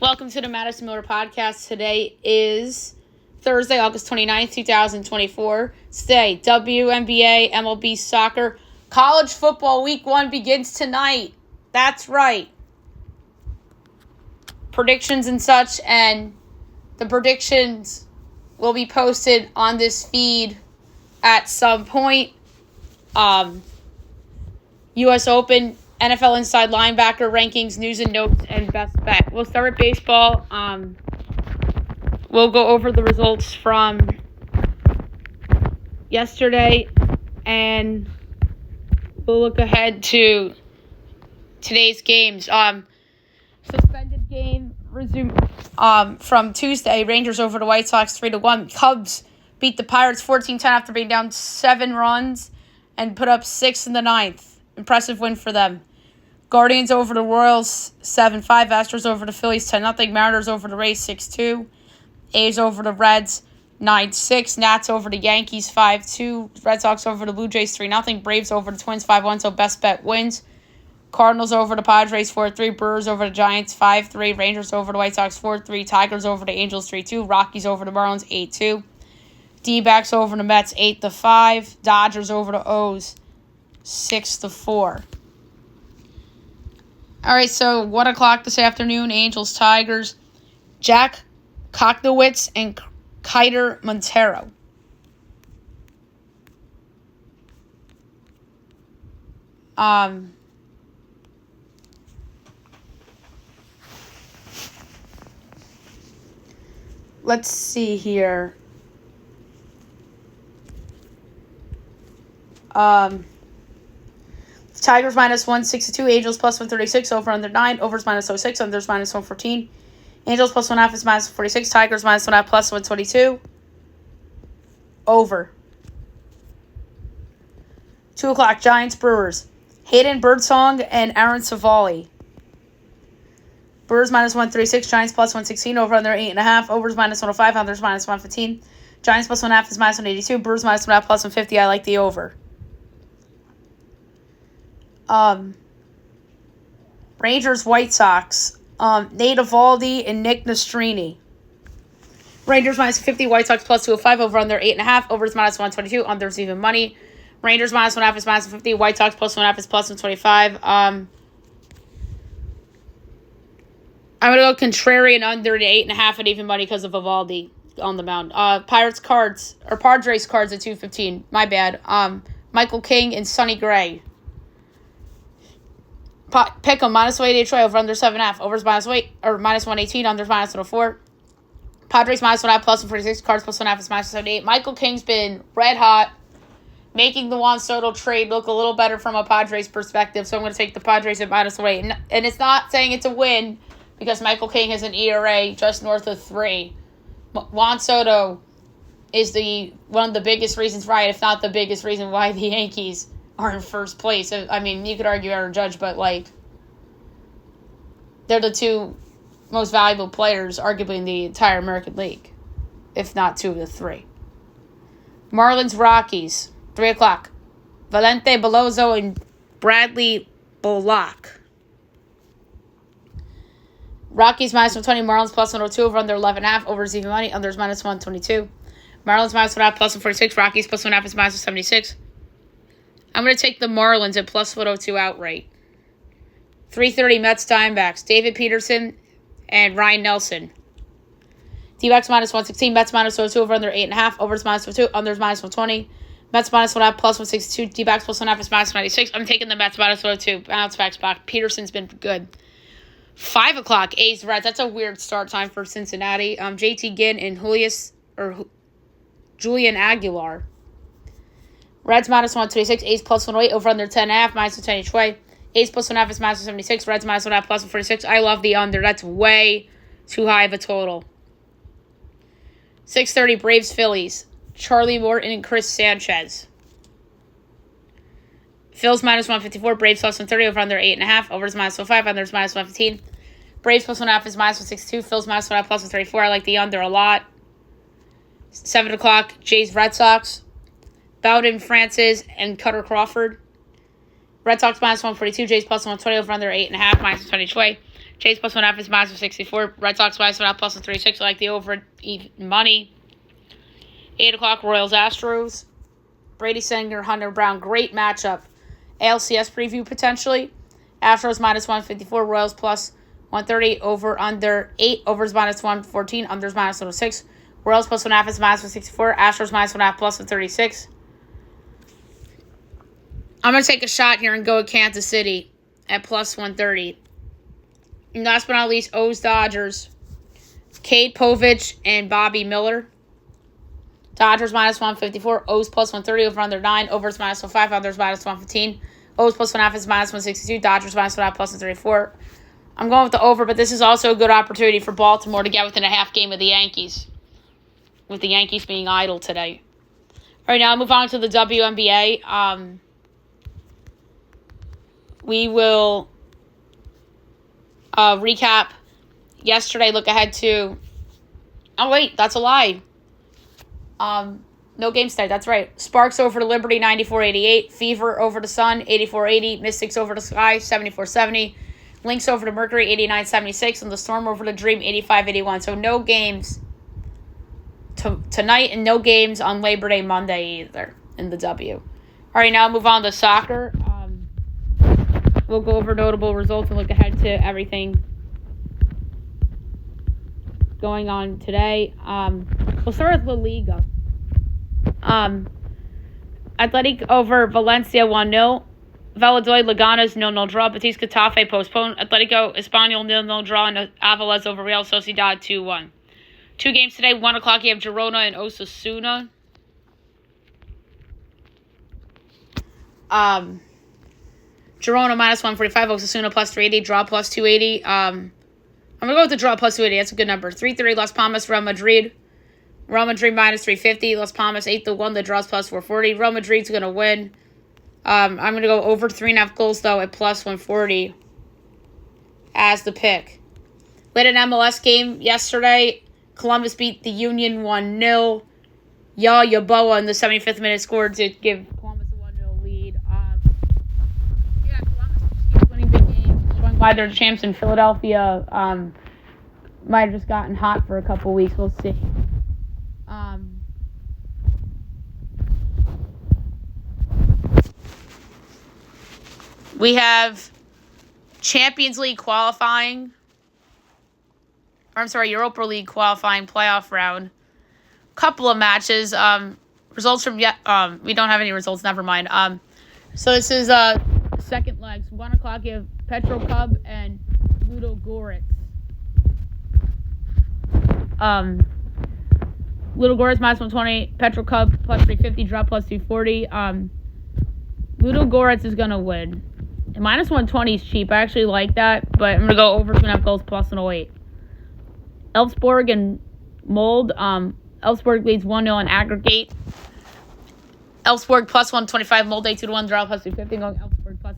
Welcome to the Madison Miller Podcast. Today is Thursday, August 29th, 2024. Today, WNBA, MLB Soccer, College Football Week 1 begins tonight. That's right. Predictions and such, and the predictions will be posted on this feed at some point. U.S. Open, NFL Inside Linebacker rankings, news and notes, and best bet. We'll start with baseball. We'll go over the results from yesterday, and we'll look ahead to today's games. Suspended game resumed from Tuesday. Rangers over the White Sox 3-1. Cubs beat the Pirates 14-10 after being down 7 runs and put up 6 in the ninth. Impressive win for them. Guardians over the Royals 7-5. Astros over the Phillies 10-0. Mariners over the Rays 6-2. A's over the Reds 9-6. Nats over the Yankees 5-2. Red Sox over the Blue Jays 3-0. Braves over the Twins 5-1. So best bet wins. Cardinals over the Padres 4-3. Brewers over the Giants 5-3. Rangers over the White Sox 4-3. Tigers over the Angels 3-2. Rockies over the Marlins 8-2. D-backs over the Mets 8-5. Dodgers over the O's 6-4. All right, so 1 o'clock this afternoon, Angels, Tigers, Jack Koknowitz and Kiter Montero. Let's see here. Tigers minus 162, Angels plus 136, over under 9, overs minus 06, unders minus 114. Angels plus 1.5 is minus 46, Tigers minus 1.5 plus 122. Over. 2 o'clock, Giants, Brewers. Hayden Birdsong and Aaron Savali. Brewers minus 136, Giants plus 116, over under 8.5, overs minus 105, unders minus 115. Giants plus 1.5 is minus 182, Brewers minus 1.5 plus 150, I like the over. Rangers, White Sox. Nate Eovaldi and Nick Nastrini. Rangers minus 50, White Sox plus 205, over under 8.5, overs minus 122, unders even money. Rangers minus 1.5 is minus 50, White Sox plus 1.5 is plus 125. I'm going to go contrarian under the 8.5 at even money because of Eovaldi on the mound. Padres cards at 215. My bad. Michael King and Sonny Gray. Pick 'em minus 188 Troy, over under 7.5. Overs minus 118, unders minus 104. Padres minus 1.5 plus 146. Cards plus 1.5 is minus 78. Michael King's been red hot, making the Juan Soto trade look a little better from a Padres perspective. So I'm going to take the Padres at minus 1.8. And it's not saying it's a win because Michael King has an ERA just north of 3. Juan Soto is one of the biggest reasons, right, if not the biggest reason why the Yankees are in first place. I mean, you could argue Aaron Judge, but, they're the two most valuable players, arguably, in the entire American League, if not 2 of the 3. Marlins, Rockies, 3 o'clock. Valente Belozo and Bradley Bullock. Rockies minus 120, Marlins plus 102, over under 11.5, overs even money, unders minus 122. Marlins minus 1.5 plus 146, Rockies plus 1.5 is minus 176. I'm going to take the Marlins at plus 102 outright. 3:30 Mets Diamondbacks. David Peterson and Ryan Nelson. D-backs minus 116. Mets minus 102, over under 8.5. Overs minus 102. Unders minus 120. Mets minus 1.5 plus 162. D-backs plus 1.5 is minus 96. I'm taking the Mets minus 102. Bounce back spot. Peterson's been good. 5 o'clock A's Reds. That's a weird start time for Cincinnati. JT Ginn and Julian Aguilar. Reds minus 126, A's plus 108, over under 10.5, minus 10 each way. A's plus 1.5 is minus 76, Reds minus 1.5 plus 146. I love the under. That's way too high of a total. 6:30 Braves Phillies. Charlie Morton and Chris Sanchez. Phil's minus 154, Braves plus 130, over under 8.5, overs minus 105, unders minus 115. Braves plus 1.5 is minus 162, Phil's minus 1.5 plus 134. I like the under a lot. 7 o'clock Jays Red Sox. Bowden, Francis, and Cutter Crawford. Red Sox minus 142, Jays plus 120, over under 8.5, minus 20 each way. Jays plus 1.5 is minus 64. Red Sox minus 1.5 plus 36. I like the over even money. 8 o'clock, Royals Astros. Brady Singer, Hunter Brown. Great matchup. ALCS preview potentially. Astros minus 154. Royals plus 130. Over under 8. Overs minus 114. Unders minus 106. Royals plus 1.5 is minus 164. Astros minus 1.5 plus 136. I'm going to take a shot here and go with Kansas City at plus 130. And last but not least, O's Dodgers. Cade Povich and Bobby Miller. Dodgers minus 154. O's plus 130 over under 9. Overs minus 105. Unders minus 115. O's plus 1.5 is minus 162. Dodgers minus 1.5 plus 134. I'm going with the over, but this is also a good opportunity for Baltimore to get within a half game of the Yankees. With the Yankees being idle today. All right, now I'll move on to the WNBA. We will recap yesterday, look ahead to... Oh, wait, that's a lie. No games today, that's right. Sparks over to Liberty, 94-88. Fever over to Sun, 84-80. Mystics over to Sky, 74-70. Lynx over to Mercury, 89-76. And the Storm over to Dream, 85-81. So no games tonight and no games on Labor Day Monday either in the W. All right, now move on to soccer. We'll go over notable results and look ahead to everything going on today. We'll start with La Liga. Athletic over Valencia 1-0. Valladolid Leganes 0-0 draw. Betis Getafe postponed. Atletico Espanyol 0-0 draw. And Avilés over Real Sociedad 2-1. 2 games today. 1 o'clock you have Girona and Osasuna. Girona minus 145, Osasuna plus 380, draw plus 280. I'm going to go with the draw plus 280. That's a good number. 330, Las Palmas, Real Madrid. Real Madrid minus 350. Las Palmas 8-1. The draw's plus 440. Real Madrid's going to win. I'm going to go over 3.5 goals, though, at plus 140 as the pick. Late an MLS game yesterday. Columbus beat the Union 1-0. Yaboa in the 75th minute scored to give Columbus a 1-0 lead. Columbus keeps winning big games. Showing why they're the champs in Philadelphia. Might have just gotten hot for a couple weeks. We'll see. We have Champions League qualifying. Europa League qualifying playoff round. Couple of matches. Results from we don't have any results. Never mind. So this is second legs. 1 o'clock. You have Petro Cub and Ludo Goretz. Ludo Goretz minus 120. Petro Cub plus 350. Draw plus 240. Ludo Goretz is gonna win. And minus 120 is cheap. I actually like that, but I'm gonna go over 2.5 goals plus 108. Elfsborg and Mold. Elfsborg leads 1-0 on aggregate. Elfsborg plus 125. Mold 2-1. Draw plus 250. Going Elfsborg plus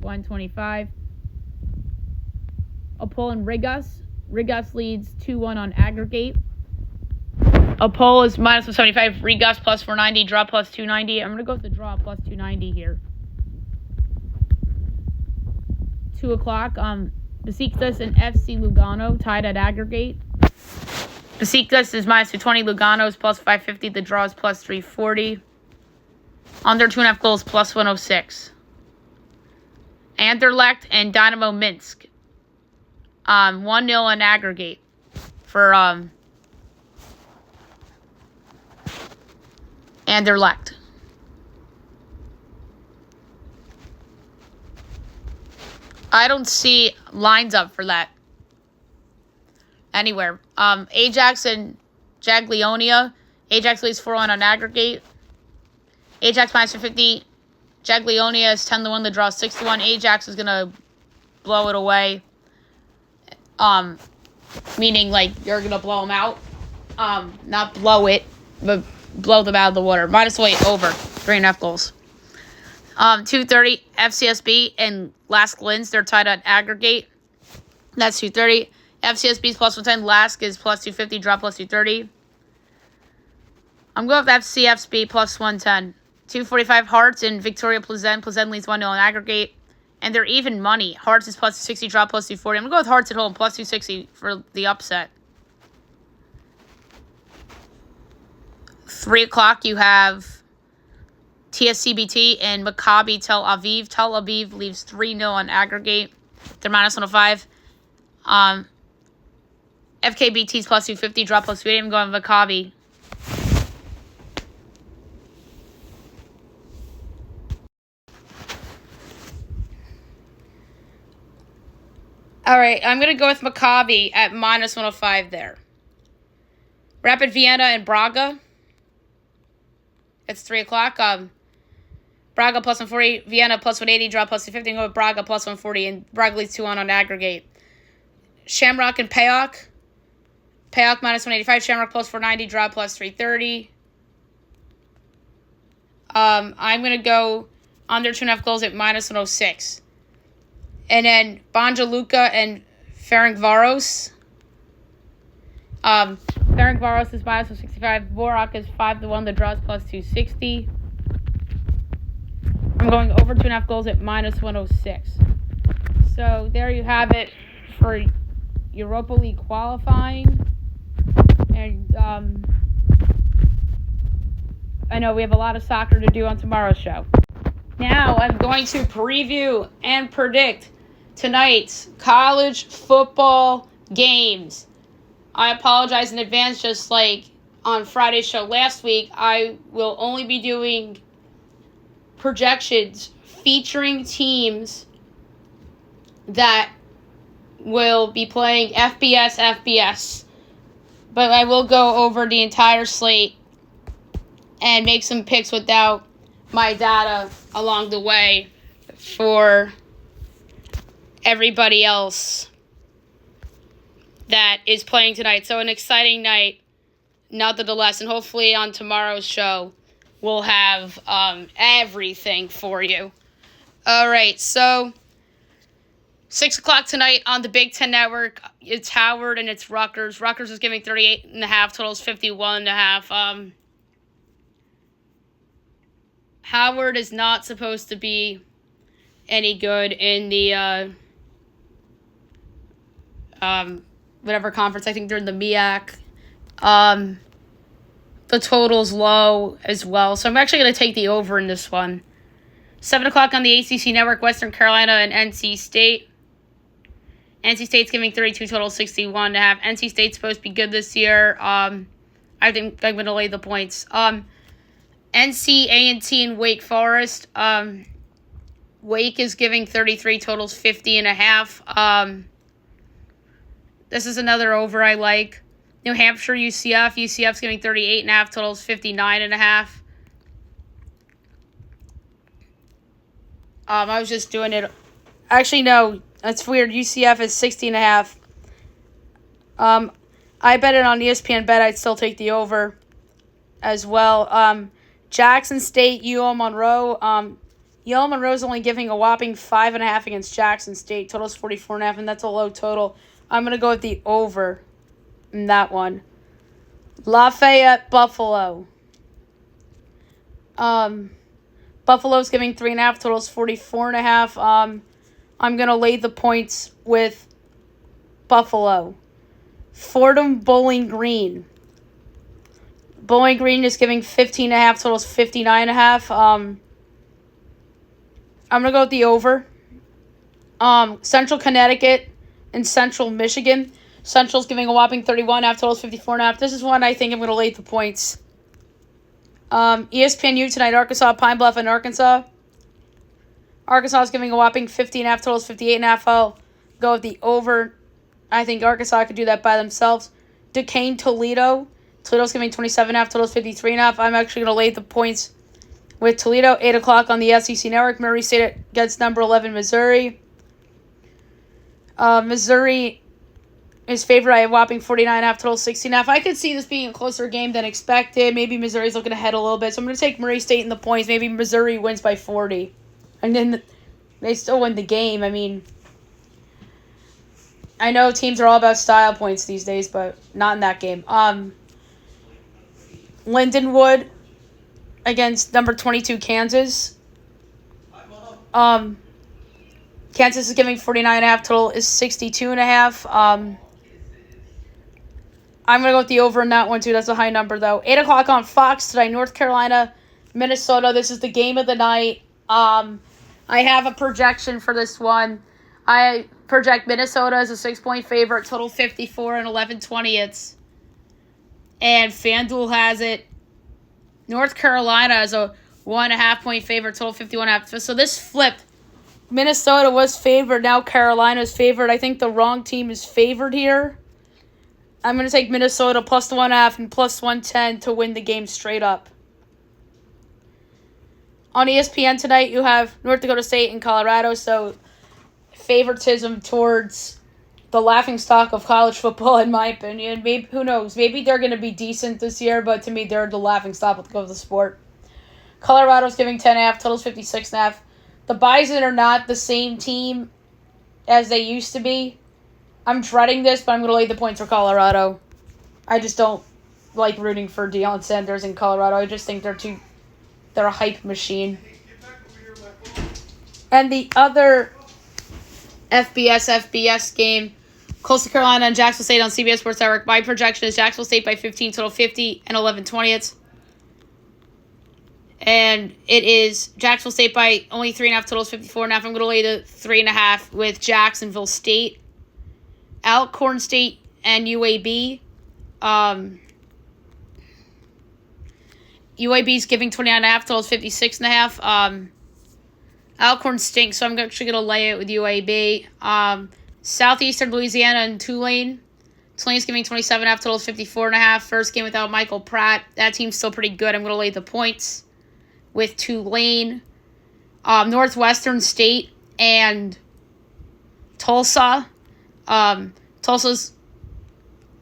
125. Opole and Rigas. Rigas leads 2-1 on aggregate. Opole is minus 175. Rigas plus 490. Draw plus 290. I'm going to go with the draw plus 290 here. 2 o'clock. Besiktas and FC Lugano tied at aggregate. Besiktas is minus 220. Lugano is plus 550. The draw is plus 340. Under 2.5 goals plus 106. Anderlecht and Dynamo Minsk. 1-0 on aggregate for Anderlecht. I don't see lines up for that anywhere. Ajax and Jagiellonia. Ajax leads 4-1 on aggregate. Ajax minus 50. Jagiellonia is 10-1. The draw is 6-1. Ajax is gonna blow it away. Meaning like you're gonna blow them out. Not blow it, but blow them out of the water. Minus weight over 3.5 goals. 2:30 FCSB and Lask Linz. They're tied on aggregate. That's 2:30. FCSB is plus 110. Lask is plus 250. Draw plus 230. I'm going with FCSB plus 110. 2:45 Hearts and Victoria Plzen. Plzen leads 1-0 on aggregate. And they're even money. Hearts is plus 260, draw plus 240. I'm going to go with Hearts at home, plus 260 for the upset. 3 o'clock, you have TSCBT and Maccabi Tel Aviv. Tel Aviv leaves 3-0 on aggregate. They're minus 105. FKBT's plus 250, draw plus 280. I'm going with Maccabi. All right, I'm going to go with Maccabi at minus 105 there. Rapid Vienna and Braga. It's 3 o'clock. Braga plus 140, Vienna plus 180, draw plus 250. I'm going with Braga plus 140, and Braga leads 2-1 on aggregate. Shamrock and Paok. Paok minus 185, Shamrock plus 490, draw plus 330. I'm going to go under 2.5 goals at minus 106. And then Banja Luka and Ferencvaros. Ferencvaros is minus 165. Borak is 5-1. The draw is plus 260. I'm going over 2.5 goals at minus 106. So there you have it for Europa League qualifying. And I know we have a lot of soccer to do on tomorrow's show. Now I'm going to preview and predict tonight's college football games. I apologize in advance, just like on Friday's show last week. I will only be doing projections featuring teams that will be playing FBS. But I will go over the entire slate and make some picks without my data along the way for everybody else that is playing tonight. So an exciting night, nonetheless. And hopefully on tomorrow's show, we'll have everything for you. All right, so 6 o'clock tonight on the Big Ten Network. It's Howard and it's Rutgers. Rutgers is giving 38.5, totals 51.5. Howard is not supposed to be any good in the whatever conference. I think they're in the MEAC. The total's low as well, so I'm actually going to take the over in this one. 7 o'clock on the ACC Network, Western Carolina and NC State. NC State's giving 32, total 61.5. NC State's supposed to be good this year. I think I'm going to lay the points. NC, A&T, and Wake Forest. Wake is giving 33, totals 50.5. This is another over I like. New Hampshire, UCF. UCF's giving 38.5, totals 59.5. I was just doing it. Actually, no, that's weird. UCF is 60.5. I bet it on ESPN Bet. I'd still take the over as well. Jackson State, UL Monroe. UL Monroe is only giving a whopping 5.5 against Jackson State. Total's 44.5, and that's a low total. I'm going to go with the over in that one. Lafayette, Buffalo. Buffalo's giving 3.5, totals 44.5. I'm going to lay the points with Buffalo. Fordham, Bowling Green. Bowling Green is giving 15.5, totals 59.5. I'm going to go with the over. Central Connecticut and Central Michigan. Central's giving a whopping 31.5, totals 54.5. This is one I think I'm going to lay the points. ESPNU tonight, Arkansas, Pine Bluff, and Arkansas. Arkansas is giving a whopping 50.5, totals 58.5. I'll go with the over. I think Arkansas could do that by themselves. Duquesne, Toledo. Toledo's giving 27.5, totals 53.5. I'm actually going to lay the points with Toledo. 8 o'clock on the SEC Network. Murray State against number 11, Missouri. Missouri is favored by a whopping 49.5, total 60.5. I could see this being a closer game than expected. Maybe Missouri's looking ahead a little bit. So I'm going to take Murray State in the points. Maybe Missouri wins by 40. And then they still win the game. I mean, I know teams are all about style points these days, but not in that game. Lindenwood against number 22, Kansas. Kansas is giving 49.5. Total is 62.5. I'm going to go with the over in that one, too. That's a high number, though. 8 o'clock on Fox today, North Carolina, Minnesota. This is the game of the night. I have a projection for this one. I project Minnesota as a 6-point favorite, total 54 and 11/20. And FanDuel has it. North Carolina as a 1.5-point favorite, total 51.5. So this flipped. Minnesota was favored. Now Carolina's favored. I think the wrong team is favored here. I'm going to take Minnesota plus the 1.5 and plus 110 to win the game straight up. On ESPN tonight, you have North Dakota State and Colorado, so favoritism towards the laughingstock of college football, in my opinion. Maybe, who knows? Maybe they're going to be decent this year, but to me, they're the laughingstock of the sport. Colorado's giving 10.5, totals 56.5. The Bison are not the same team as they used to be. I'm dreading this, but I'm going to lay the points for Colorado. I just don't like rooting for Deion Sanders in Colorado. I just think they're a hype machine. And the other FBS game, Coastal Carolina and Jacksonville State on CBS Sports Network. My projection is Jacksonville State by 15, total 50 and 11/20. And it is Jacksonville State by only 3.5, totals 54.5. I'm going to lay the 3.5 with Jacksonville State. Alcorn State and UAB. UAB's giving 29.5, totals 56.5. Alcorn stinks, so I'm actually going to lay it with UAB. Southeastern Louisiana and Tulane. Tulane's giving 27.5, totals 54.5. First game without Michael Pratt. That team's still pretty good. I'm going to lay the points with Tulane. Northwestern State and Tulsa. Tulsa's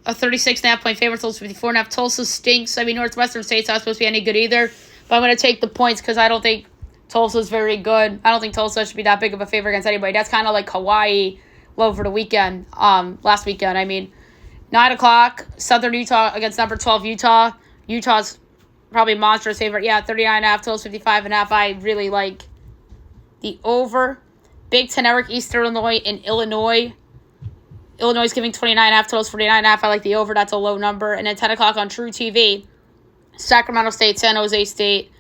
a 36.5-point favorite. Tulsa's 54.5. Tulsa stinks. I mean, Northwestern State's not supposed to be any good either. But I'm going to take the points because I don't think Tulsa's very good. I don't think Tulsa should be that big of a favorite against anybody. That's kind of like Hawaii over the weekend. Last weekend, I mean. 9 o'clock, Southern Utah against number 12 Utah. Utah's probably monstrous favorite. Yeah, 39.5, totals 55.5. I really like the over. Big Ten Network, Eastern Illinois and Illinois. Illinois is giving 29.5, totals 49.5. I like the over. That's a low number. And then 10 o'clock on True TV, Sacramento State, San Jose State.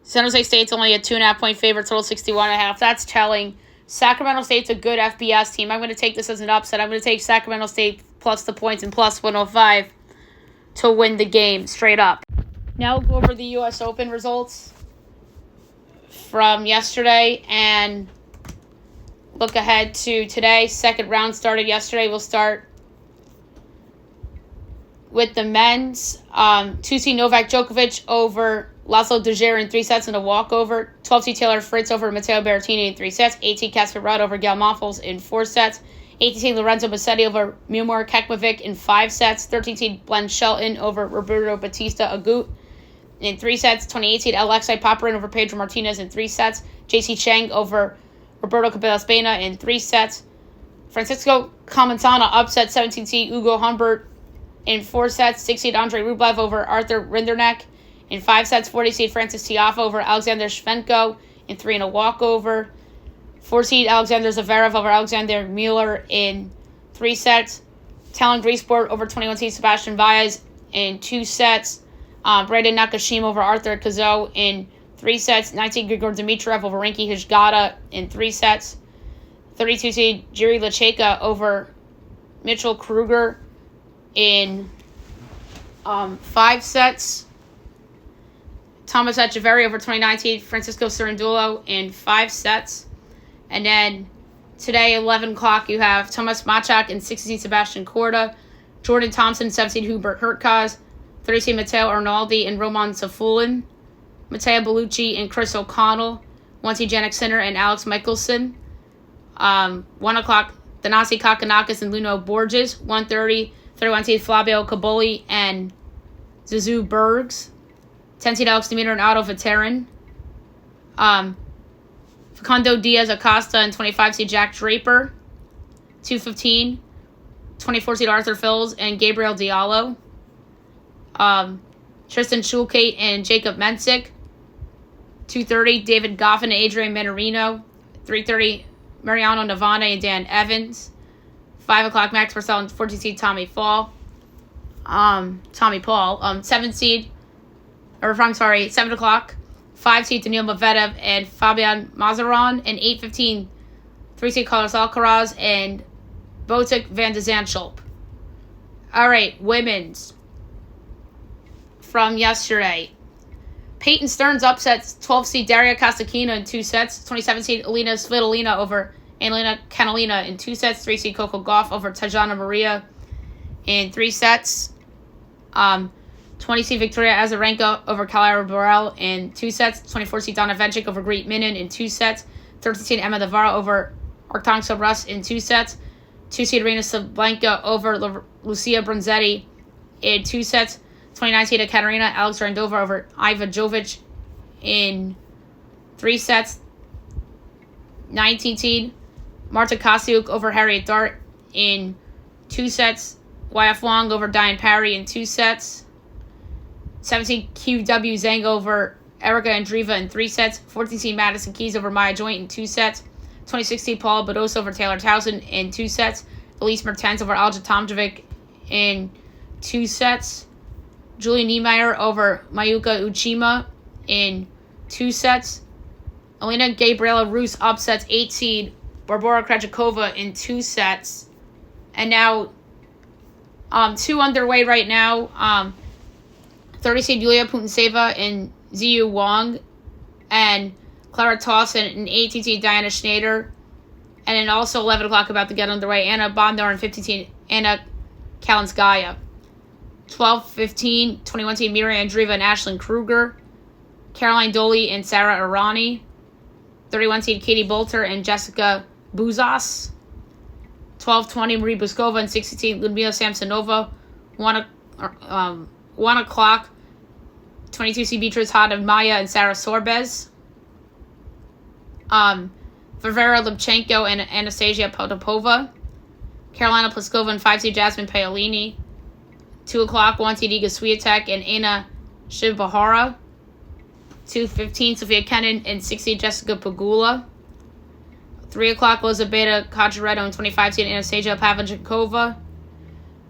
San Jose State's only a 2.5-point favorite, total 61.5. That's telling. Sacramento State's a good FBS team. I'm going to take this as an upset. I'm going to take Sacramento State plus the points and plus 105 to win the game straight up. Now we'll go over the U.S. Open results from yesterday and look ahead to today. Second round started yesterday. We'll start with the men's. 2-seed Novak Djokovic over Laszlo Djere in 3 sets and a walkover. 12-seed Taylor Fritz over Matteo Berrettini in 3 sets. 8-seed Casper Ruud over Gael Monfils in 4 sets. 18-seed Lorenzo Musetti over Miomir Kekmanovic in 5 sets. 13-seed Glenn Shelton over Roberto Bautista Agut in 3 sets. 28-seed Alexei Popyrin over Pedro Martinez in 3 sets. J.C. Cheng over Roberto Cabello Baena in 3 sets. Francisco Camentana upset 17-seed Ugo Humbert in 4 sets. 6-seed Andrei Rublev over Arthur Rinderknecht in 5 sets. 40-seed Francis Tiafoe over Alexander Shvenko in 3 and a walkover. 4-seed Alexander Zverev over Alexander Mueller in 3 sets. Talon Griesport over 21-seed Sebastian Baez in 2 sets. Brandon Nakashima over Arthur Cazot in 3 sets. 19-seed Grigor Dimitrov over Rinky Hijgata in 3 sets. 32-seed Jiri Lecheka over Mitchell Kruger in 5 sets. Thomas Etcheverry over 29-seed Francisco Cerundolo in 5 sets. And then today, 11 o'clock, you have Thomas Machak and 16-seed Sebastian Korda. Jordan Thompson, 17-seed Hubert Hurkacz. 30-seed Matteo Arnaldi and Roman Safulin. Matteo Bellucci and Chris O'Connell. 1-seed Jannik Sinner and Alex Michelson. 1 o'clock, Thanasi Kakanakis and Luno Borges. 1:30, 31-seed Flavio Caboli and Zizou Bergs. 10-seed Alex Demeter and Otto Veteran. Facundo Diaz Acosta and 25-seed Jack Draper. 2:15, 24-seed Arthur Fils and Gabriel Diallo. Tristan Schulkate and Jacob Mensik. 2:30, David Goffin and Adrian Manarino. 3:30, Mariano Navana and Dan Evans. 5 o'clock, Max Purcell and 14 seed Tommy Paul. 7 seed, 7 o'clock, 5 seed Daniil Medvedev and Fabian Mazeron, and 8:15, 3 seed Carlos Alcaraz and Botic van de Zandschulp. All right, women's from yesterday. Peyton Stearns upsets 12 seed Daria Kasatkina in 2 sets. 27 seed Alina Svitolina over Elena Kanalina in 2 sets. 3 seed Coco Gauff over Tajana Maria in 3 sets. 20 seed Victoria Azarenka over Kalara Burrell in 2 sets. 24 seed Donna Vencic over Greet Minin in 2 sets. 13 seed Emma Navarro over Arctangsa Rus in 2 sets. 2 seed Arena Sabalenka over Lucia Bronzetti in 2 sets. 29 seed Katerina Alexandrova over Iva Jovic in 3 sets. 19 seed Marta Kasiuk over Harriet Dart in 2 sets. YF Wong over Diane Parry in 2 sets. 17 QW Zhang over Erica Andreeva in 3 sets. 14 seed Madison Keys over Maya Joint in 2 sets. 26 seed Paula Badosa over Taylor Townsend in 2 sets. Elise Mertens over Alja Tomljenovic in 2 sets. Julie Niemeyer over Mayuka Uchima in 2 sets. Elena Gabriela Rus upsets 8 seed Barbora Krejcikova in 2 sets. And now 2 underway right now. 30 seed Yulia Putintseva and Ziyu Wang and Clara Tauson and 18 seed Diana Schneider. And then also 11 o'clock about to get underway, Anna Bondar and 15 seed Anna Kalinskaya. 12-15, 21 seed Miriam Andreeva and Ashlyn Kruger. Caroline Doley and Sarah Irani. 31 seed Katie Bolter and Jessica Buzas. 12-20 Marie Buskova and 16 Ludmila Samsonova. 1 o'clock 22 seed Beatrice Hadd and Maya and Sarah Sorbes. Varvara Lipchenko and Anastasia Potapova. Carolina Pliskova and 5 seed Jasmine Paolini. 2 o'clock 1 seed Iga Swiatek and Anna Shibahara. 2:15 Sophia Kenin and 6 seed Jessica Pegula. 3 o'clock Elizabeta Cajaretto and 25 seed Anastasia Pavlyuchenkova.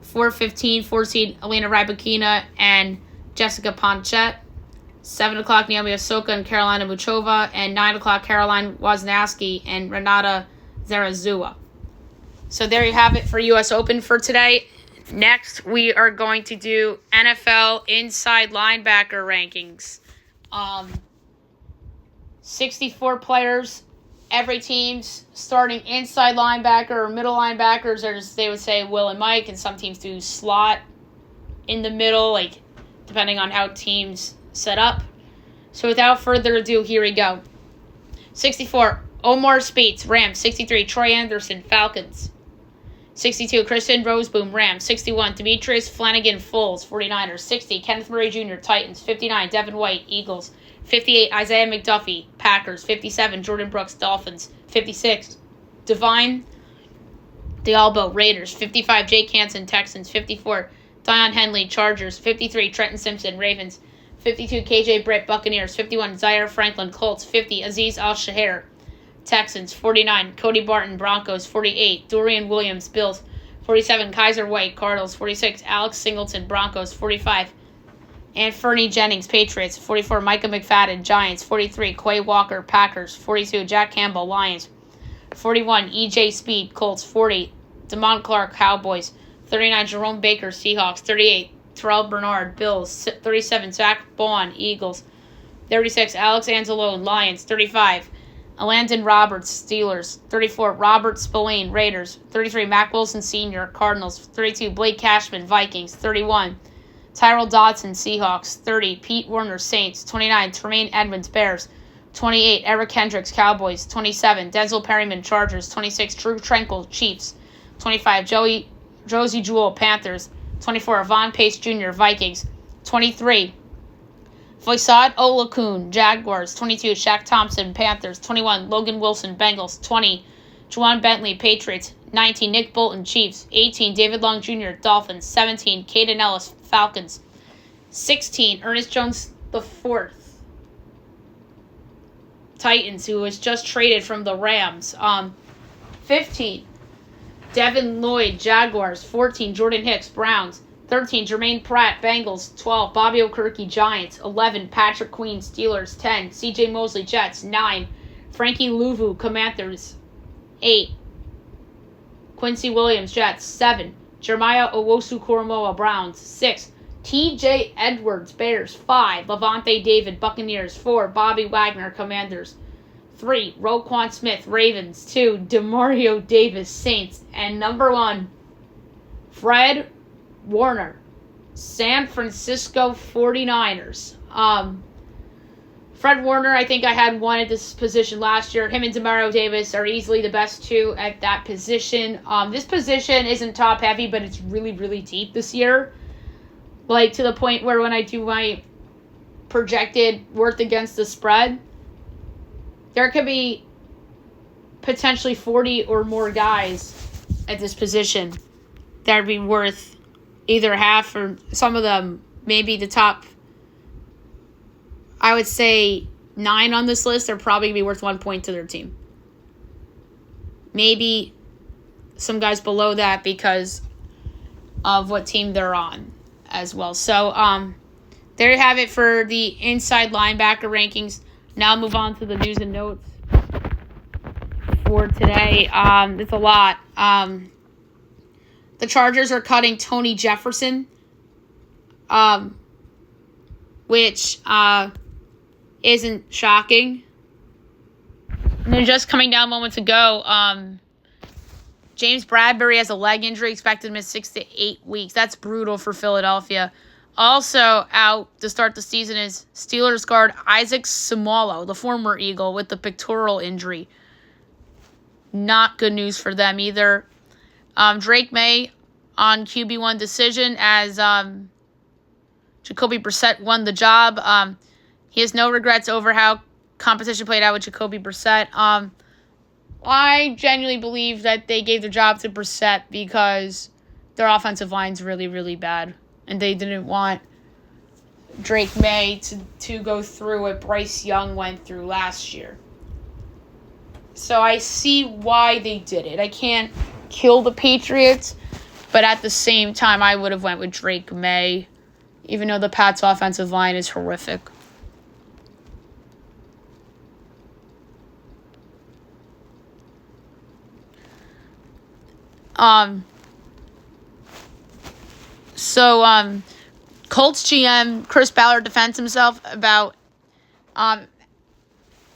4:15 4 seed Elena Rybakina and Jessica Ponchette. 7 o'clock Naomi Osaka and Carolina Muchova. And 9 o'clock Caroline Wozniacki and Renata Zarazua. So there you have it for U.S. Open for today. Next, we are going to do NFL inside linebacker rankings. 64 players, every team's starting inside linebacker or middle linebackers, or as they would say, Will and Mike, and some teams do slot in the middle, like depending on how teams set up. So without further ado, here we go. 64, Omar Speights, Rams. 63, Troy Anderson, Falcons. 62, Christian Roseboom, Rams. 61, Demetrius Flanagan, Foles, 49ers. 60, Kenneth Murray Jr., Titans. 59, Devin White, Eagles. 58, Isaiah McDuffie, Packers. 57, Jordan Brooks, Dolphins. 56, Divine Dialbo, Raiders. 55, Jake Hansen, Texans. 54, Dion Henley, Chargers. 53, Trenton Simpson, Ravens. 52, KJ Britt, Buccaneers. 51, Zaire Franklin, Colts. 50, Aziz Al-Shahir, Texans. 49, Cody Barton, Broncos. 48, Dorian Williams, Bills. 47, Kaiser White, Cardinals. 46, Alex Singleton, Broncos. 45, Anfernee Jennings, Patriots. 44, Micah McFadden, Giants. 43, Quay Walker, Packers. 42, Jack Campbell, Lions. 41, E.J. Speed, Colts. 40, Damon Clark, Cowboys. 39, Jerome Baker, Seahawks. 38, Terrell Bernard, Bills. 37, Zach Baun, Eagles. 36, Alex Anzalone, Lions. 35, Landon Roberts, Steelers. 34, Robert Spillane, Raiders. 33, Mack Wilson Sr., Cardinals. 32, Blake Cashman, Vikings. 31, Tyrell Dodson, Seahawks. 30, Pete Werner, Saints. 29, Tremaine Edmonds, Bears. 28, Eric Kendricks, Cowboys. 27, Denzel Perryman, Chargers. 26, Drew Tranquil, Chiefs. 25, Josie Jewell, Panthers. 24, Avon Pace Jr., Vikings. 23, Faisad Olakun, Jaguars. 22, Shaq Thompson, Panthers. 21, Logan Wilson, Bengals. 20, Juwan Bentley, Patriots. 19, Nick Bolton, Chiefs. 18, David Long Jr., Dolphins. 17, Caden Ellis, Falcons. 16, Ernest Jones IV, Titans, who was just traded from the Rams. 15, Devin Lloyd, Jaguars. 14, Jordan Hicks, Browns. 13, Jermaine Pratt, Bengals. 12, Bobby Okereke, Giants. 11, Patrick Queen, Steelers. 10, CJ Mosley, Jets. 9, Frankie Louvu, Commanders. 8, Quincy Williams, Jets. 7, Jeremiah Owusu-Koramoah, Browns. 6, TJ Edwards, Bears. 5, Levante David, Buccaneers. 4, Bobby Wagner, Commanders. 3, Roquan Smith, Ravens. 2, Demario Davis, Saints. And number 1, Fred Warner, San Francisco 49ers. Fred Warner, I think I had one at this position last year. Him and Demario Davis are easily the best two at that position. This position isn't top heavy, but it's really, really deep this year. Like, to the point where when I do my projected worth against the spread, there could be potentially 40 or more guys at this position that would be worth either half or some of them, maybe the top, I would say 9 on this list are probably going to be worth 1 point to their team. Maybe some guys below that because of what team they're on as well. So, there you have it for the inside linebacker rankings. Now move on to the news and notes for today. It's a lot. The Chargers are cutting Tony Jefferson, which isn't shocking. And then just coming down moments ago, James Bradbury has a leg injury, expected to miss 6 to 8 weeks. That's brutal for Philadelphia. Also out to start the season is Steelers guard Isaac Seumalo, the former Eagle, with the pectoral injury. Not good news for them either. Drake May on QB1 decision as Jacoby Brissett won the job. He has no regrets over how competition played out with Jacoby Brissett. I genuinely believe that they gave the job to Brissett because their offensive line's really, really bad. And they didn't want Drake May to go through what Bryce Young went through last year. So I see why they did it. I can't kill the Patriots, but at the same time, I would have went with Drake May, even though the Pats' offensive line is horrific. Colts GM Chris Ballard defends himself about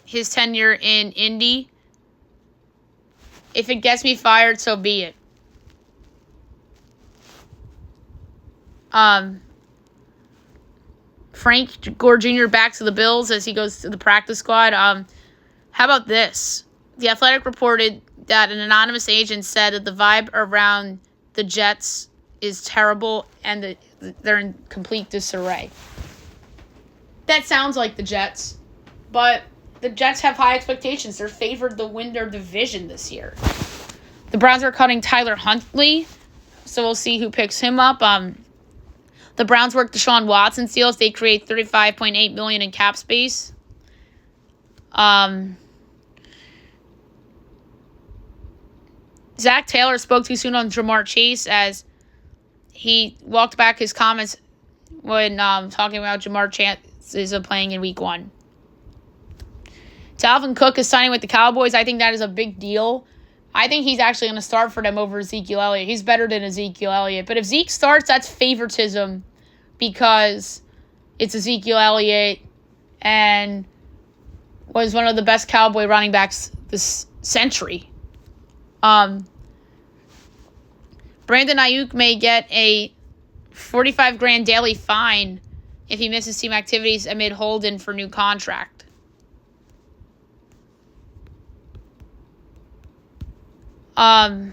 his tenure in Indy. If it gets me fired, so be it. Frank Gore Jr. back to the Bills as he goes to the practice squad. How about this? The Athletic reported that an anonymous agent said that the vibe around the Jets is terrible and they're in complete disarray. That sounds like the Jets, but the Jets have high expectations. They're favored to win their division this year. The Browns are cutting Tyler Huntley, so we'll see who picks him up. The Browns work Deshaun Watson deals. They create $35.8 million in cap space. Zach Taylor spoke too soon on Jamar Chase as he walked back his comments when talking about Jamar Chase playing in Week 1. Dalvin Cook is signing with the Cowboys. I think that is a big deal. I think he's actually going to start for them over Ezekiel Elliott. He's better than Ezekiel Elliott. But if Zeke starts, that's favoritism because it's Ezekiel Elliott and was one of the best Cowboy running backs this century. Brandon Ayuk may get a $45,000 daily fine if he misses team activities amid hold-in for new contract. The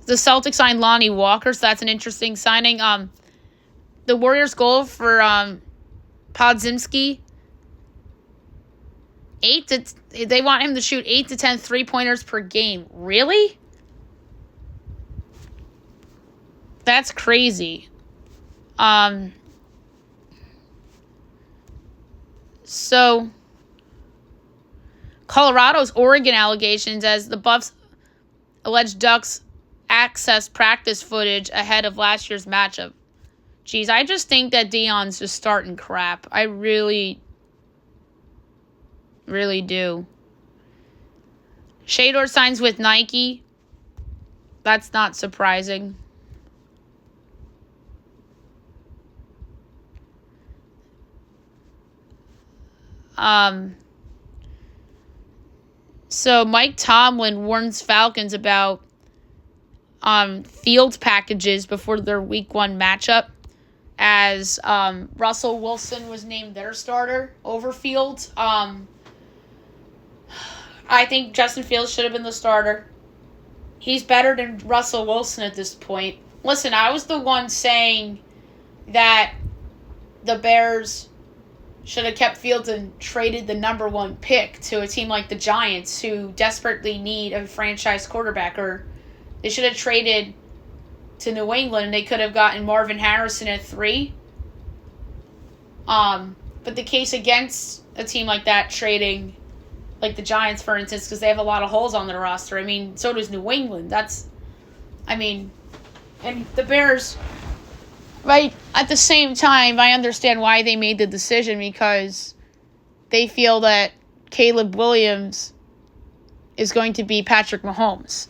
Celtics signed Lonnie Walker, so that's an interesting signing. The Warriors' goal for Podziemski, they want him to shoot 8 to 10 3-pointers per game. Really? That's crazy. So Colorado's Oregon allegations as the Buffs alleged Ducks access practice footage ahead of last year's matchup. Geez, I just think that Deion's just starting crap. I really, really do. Shedeur signs with Nike. That's not surprising. So Mike Tomlin warns Falcons about field packages before their week 1 matchup, as Russell Wilson was named their starter over Fields. I think Justin Fields should have been the starter. He's better than Russell Wilson at this point. Listen, I was the one saying that the Bears should have kept Fields and traded the number 1 pick to a team like the Giants, who desperately need a franchise quarterback. Or they should have traded to New England and they could have gotten Marvin Harrison at 3. But the case against a team like that trading, like the Giants, for instance, because they have a lot of holes on their roster. I mean, so does New England. And the Bears, right, at the same time, I understand why they made the decision, because they feel that Caleb Williams is going to be Patrick Mahomes.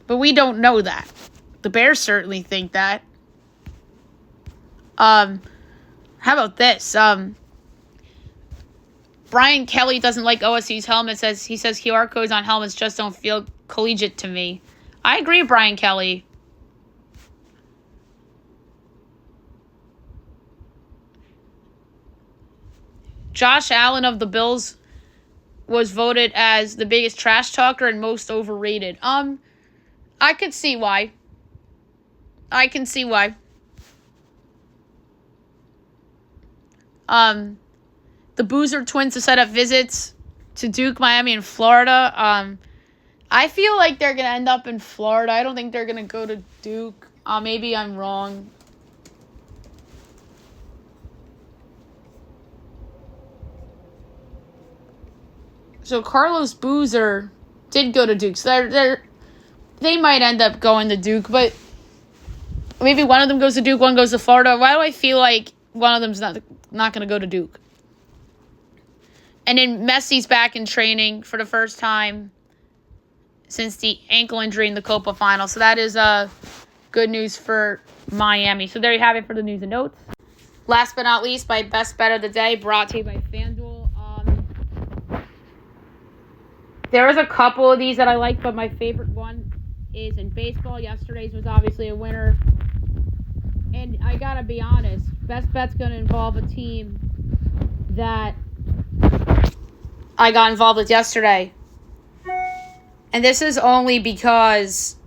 But we don't know that. The Bears certainly think that. How about this? Brian Kelly doesn't like OSU's helmets. He says QR codes on helmets just don't feel collegiate to me. I agree, Brian Kelly. Josh Allen of the Bills was voted as the biggest trash talker and most overrated. I could see why. The Boozer twins have set up visits to Duke, Miami, and Florida. I feel like they're going to end up in Florida. I don't think they're going to go to Duke. Maybe I'm wrong. So Carlos Boozer did go to Duke. So they might end up going to Duke, but maybe one of them goes to Duke, one goes to Florida. Why do I feel like one of them's not going to go to Duke? And then Messi's back in training for the first time since the ankle injury in the Copa final. So that is good news for Miami. So there you have it for the news and notes. Last but not least, my best bet of the day, brought to you by FanDuel. There was a couple of these that I liked, but my favorite one is in baseball. Yesterday's was obviously a winner. And I got to be honest, best bet's going to involve a team that I got involved with yesterday. And this is only because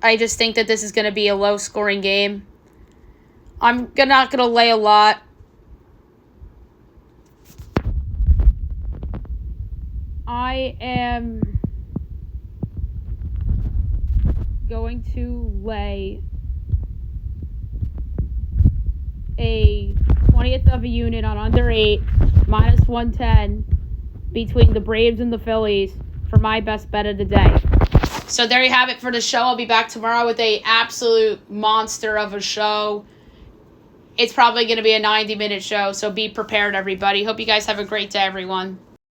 I just think that this is going to be a low-scoring game. I'm not going to lay a lot. I am going to lay a 20th of a unit on under 8, minus 110, between the Braves and the Phillies for my best bet of the day. So there you have it for the show. I'll be back tomorrow with a absolute monster of a show. It's probably going to be a 90-minute show, so be prepared, everybody. Hope you guys have a great day, everyone.